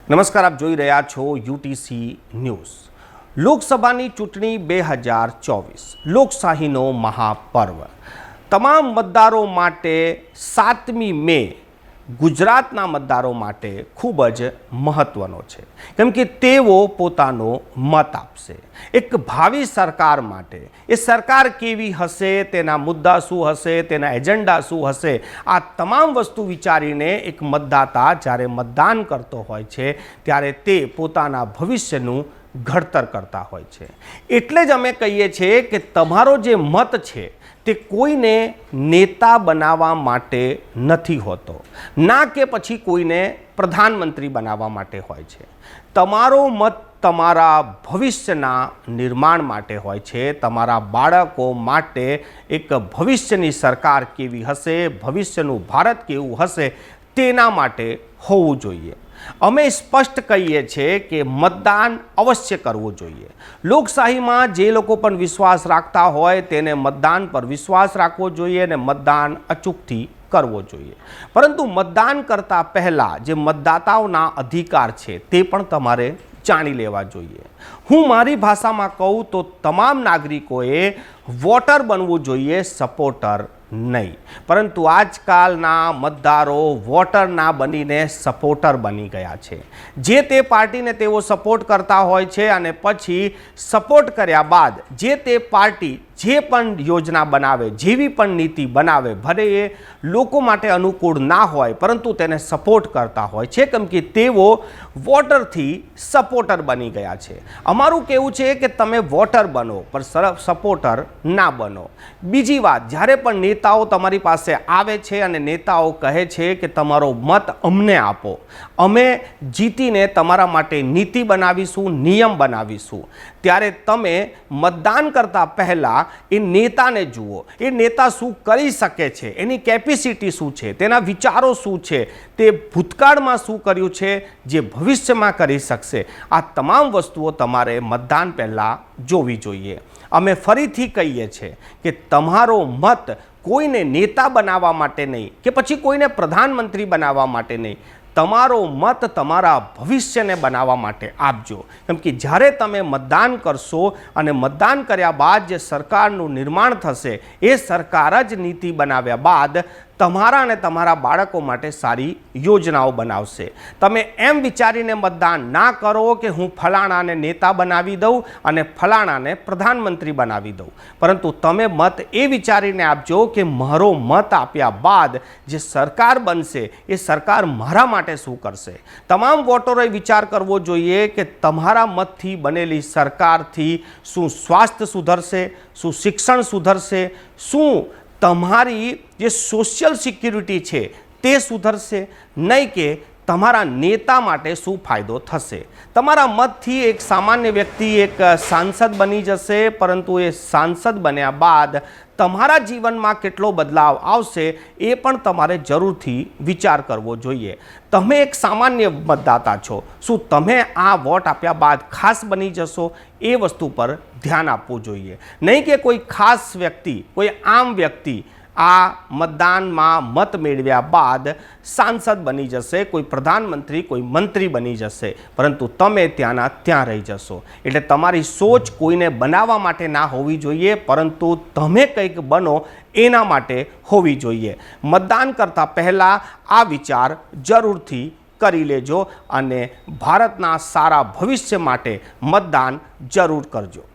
નમસ્કાર, આપ જોઈ રહ્યા છો યુટીસી ન્યૂઝ। લોકસભાની ચૂંટણી 2024 લોકશાહીનો મહાપર્વ તમામ મતદારો માટે 7મી મે ગુજરાતના મતદારો માટે ખૂબ જ મહત્વનો છે, કેમ કે તેઓ પોતાનો મત આપશે એક ભાવિ સરકાર માટે। એ સરકાર કેવી હશે, તેના મુદ્દા શું હશે, તેના એજન્ડા શું હશે, આ તમામ વસ્તુ વિચારીને એક મતદાતા જ્યારે મતદાન કરતો હોય છે ત્યારે તે પોતાના ભવિષ્યનું ઘડતર કરતા હોય છે। એટલે જ અમે કહીએ છીએ કે તમારો જે મત છે તે કોઈને નેતા બનાવવા માટે નથી હોતો, ના કે પછી કોઈને પ્રધાનમંત્રી બનાવવા માટે હોય છે। તમારો મત તમારા ભવિષ્યના નિર્માણ માટે હોય છે, તમારા બાળકો માટે એક ભવિષ્યની સરકાર કેવી હશે, ભવિષ્યનું ભારત કેવું હશે તેના માટે હોવું જોઈએ। અમે સ્પષ્ટ કહીએ છીએ કે મતદાન અવશ્ય કરવું જોઈએ। લોકશાહીમાં જે લોકો પણ વિશ્વાસ રાખતા હોય તેને મતદાન પર વિશ્વાસ રાખવો જોઈએ અને મતદાન અચૂકથી કરવો જોઈએ। પરંતુ મતદાન કરતા પહેલાં જે મતદાતાઓના અધિકાર છે તે પણ તમારે જાણી લેવા જોઈએ। હું મારી ભાષામાં કહું તો તમામ નાગરિકોએ વોટર બનવું જોઈએ, સપોર્ટર નહીં। પરંતુ આજકાલના મતદારો વોટર ના બનીને સપોર્ટર બની ગયા છે। જે તે પાર્ટીને તેઓ સપોર્ટ કરતા હોય છે અને પછી સપોર્ટ કર્યા બાદ જે તે પાર્ટી જે પણ યોજના બનાવે, જેવી પણ નીતિ બનાવે, ભલે એ લોકો માટે અનુકૂળ ના હોય પરંતુ તેને સપોર્ટ કરતા હોય છે, કેમ કે તેઓ વોટરથી સપોર્ટર બની ગયા છે। અમારું કહેવું છે કે તમે વોટર બનો પણ સપોર્ટર ના બનો। બીજી વાત, જ્યારે પણ નેતાઓ તમારી પાસે આવે છે અને નેતાઓ કહે છે કે તમારો મત અમને આપો, અમે જીતીને તમારા માટે નીતિ બનાવીશું, નિયમ બનાવીશું, ત્યારે તમે મતદાન કરતા પહેલાં એ નેતાને જુઓ। એ નેતા શું કરી શકે છે, એની કેપેસિટી શું છે, તેના વિચારો શું છે, તે ભૂતકાળમાં શું કર્યું છે, જે ભવિષ્યમાં કરી શકશે, આ તમામ વસ્તુઓ તમારે મતદાન પહેલાં જોવી જોઈએ। અમે ફરીથી કહીએ છીએ કે તમારો મત કોઈને નેતા બનાવવા માટે નહીં કે પછી કોઈને પ્રધાનમંત્રી બનાવવા માટે નહીં, તમારો મત તમારા ભવિષ્યને બનાવવા માટે આપજો। કેમ કે જ્યારે તમે મતદાન કરશો અને મતદાન કર્યા બાદ જે સરકારનું નિર્માણ થશે એ સરકાર જ નીતિ બનાવ્યા બાદ તમારા અને તમારા બાળકો માટે સારી યોજનાઓ બનાવશે। તમે એમ વિચારીને મતદાન ના કરો કે હું ફલાણાને નેતા બનાવી દઉં અને ફલાણાને પ્રધાનમંત્રી બનાવી દઉં, પરંતુ તમે મત એ વિચારીને આપજો કે મારો મત આપ્યા બાદ જે સરકાર બનશે એ સરકાર મારા માટે શું કરશે। તમામ વોટરોએ વિચાર કરવો જોઈએ કે તમારા મતથી બનેલી સરકારથી શું સ્વાસ્થ્ય સુધરશે, શું શિક્ષણ સુધરશે, શું તમારી જે સોશિયલ સિક્યુરિટી છે તે સુધરશે, નહીં કે તમારા નેતા માટે શું ફાયદો થશે। તમારા મતથી એક સામાન્ય વ્યક્તિ એક સાંસદ બની જશે, પરંતુ એ સાંસદ બન્યા બાદ તમારા જીવનમાં કેટલો બદલાવ આવશે એ પણ તમારે જરૂરથી વિચાર કરવો જોઈએ। તમે એક સામાન્ય મતદાતા છો, શું તમે આ વોટ આપ્યા બાદ ખાસ બની જશો, એ વસ્તુ પર ધ્યાન આપવું જોઈએ। નહીં કે કોઈ ખાસ વ્યક્તિ, કોઈ આમ વ્યક્તિ આ મતદાનમાં મત મેળવ્યા બાદ સાંસદ બની જશે, કોઈ પ્રધાનમંત્રી, કોઈ મંત્રી બની જશે, પરંતુ તમે ત્યાંના ત્યાં રહી જશો। એટલે તમારી સોચ કોઈને બનાવવા માટે ના હોવી જોઈએ, પરંતુ તમે કંઈક બનો એના માટે હોવી જોઈએ। મતદાન કરતાં પહેલાં આ વિચાર જરૂરથી કરી લેજો અને ભારતના સારા ભવિષ્ય માટે મતદાન જરૂર કરજો।